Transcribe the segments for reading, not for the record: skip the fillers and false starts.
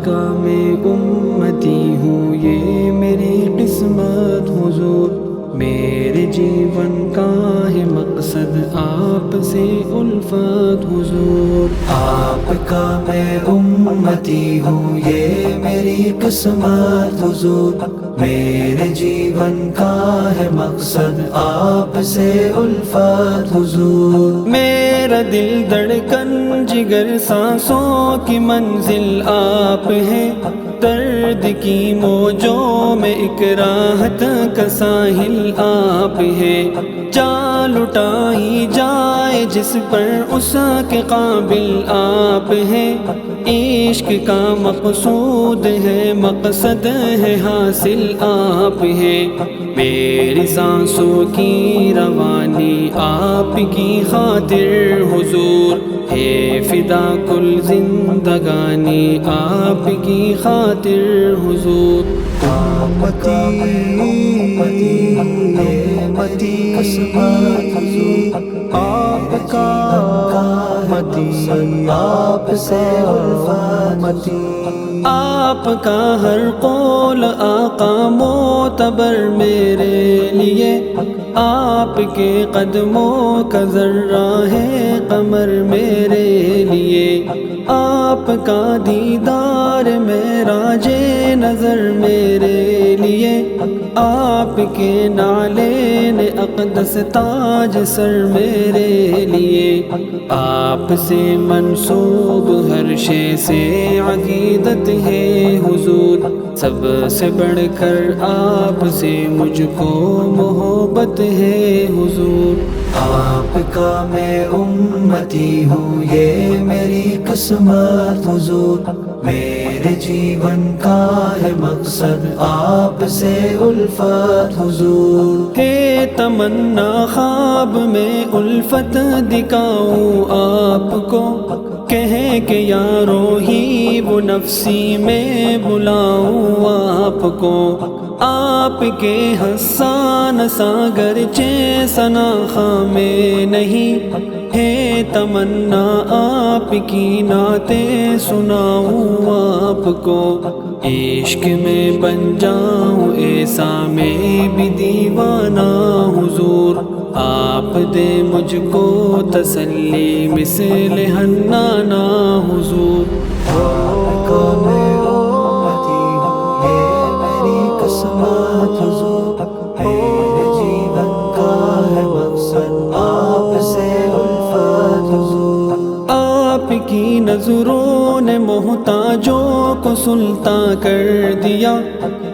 کا میں امتی ہوں، یہ میری قسمت حضور، میرے جیون کا ہے مقصد آپ سے الفت حضور۔ آپ کا میں امتی ہوں، یہ میری قسمت حضور، میرے جیون کا ہے مقصد آپ سے الفت حضور۔ میرا دل دھڑکن جگر سانسوں کی منزل آپ ہیں، درد کی موجوں میں ایک راحت کا ساحل آپ ہیں، جان لٹائی جائے جس پر اس کے قابل آپ ہیں، عشق کا مقصود ہے مقصد ہے حاصل آپ ہیں، میری سانسوں کی روانی آپ کی خاطر حضور، ہے فدا کل زندگانی آپ کی خاطر حضور۔ آپ کا مدی آپ سے الفت، آپ کا ہر قول آقا معتبر میرے لیے، آپ کے قدموں کا ذرہ ہے قمر میرے لیے، آپ کا دیدار معراج نظر میرے لیے، آپ کے نالین اقدس تاج سر میرے لیے، آپ سے منسوب ہر شے سے عقیدت ہے حضور، سب سے بڑھ کر آپ سے مجھ کو محبت ہے حضور۔ آپ کا میں امتی ہوں، یہ میری قسمت حضور، میرے جیون کا ہے مقصد آپ سے الفت حضور۔ ہے تمنا خواب میں الفت دکھاؤں آپ کو، کہے کہ یارو ہی وہ نفسی میں بلاؤں آپ کو، آپ کے حسان ساگر چے ثنا خامے نہیں، ہے تمنا آپ کی نعتیں سناؤں آپ کو، عشق میں بن جاؤں ایسا میں بھی دیوانہ حضور، آپ دے مجھ کو تسلی مثل حنانہ حضور۔ آپ کا میں امتی ہوں، یہ میری قسمت حضور، میرے جیون کا ہے مقصد آپ سے الفت حضور۔ آپ کی نظروں نے محتاجوں کو سلطان کر دیا،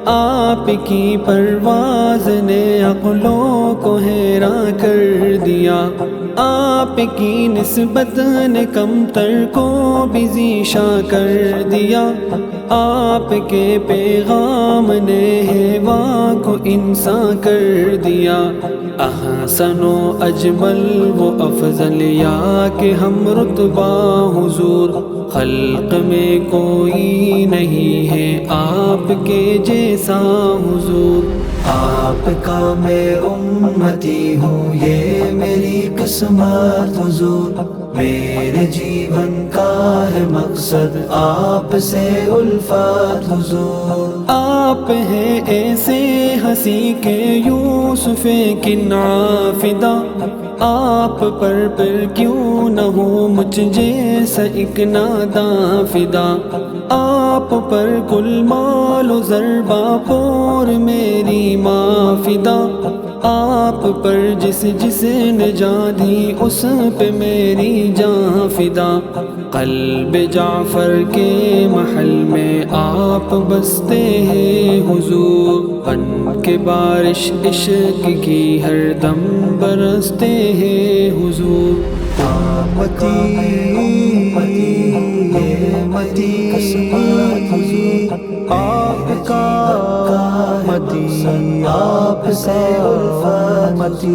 آپ کی پرواز نے عقلوں کو حیران کر دیا، آپ کی نسبت نے کمتر کو بھی ذیشان کر دیا، آپ کے پیغام نے حیوان کو انسان کر دیا، احسن و اجمل وہ افضل یا کہ ہم رتبہ حضور، خلق میں کوئی نہیں ہے آپ کے جیسا حضور۔ آپ کا میں امتی ہوں، یہ میری قسمت حضور، میرے جیون کا ہے مقصد آپ سے الفت حضور۔ آپ ہیں ایسے ہنسی کے یوسف کنعان فدا، آپ پر کیوں نہ ہو مجھ جیسا ایک ناداں فدا، آپ پر کل مال و ضربہ پور میری ماں فدا، آپ پر جس نے جان دی اس پہ میری جان فدا، قلب جعفر کے محل میں آپ بستے ہیں حضور، بن کے بارش عشق کی ہر دم برستے ہیں حضور۔ آپ کا مدی آپ سے الفت،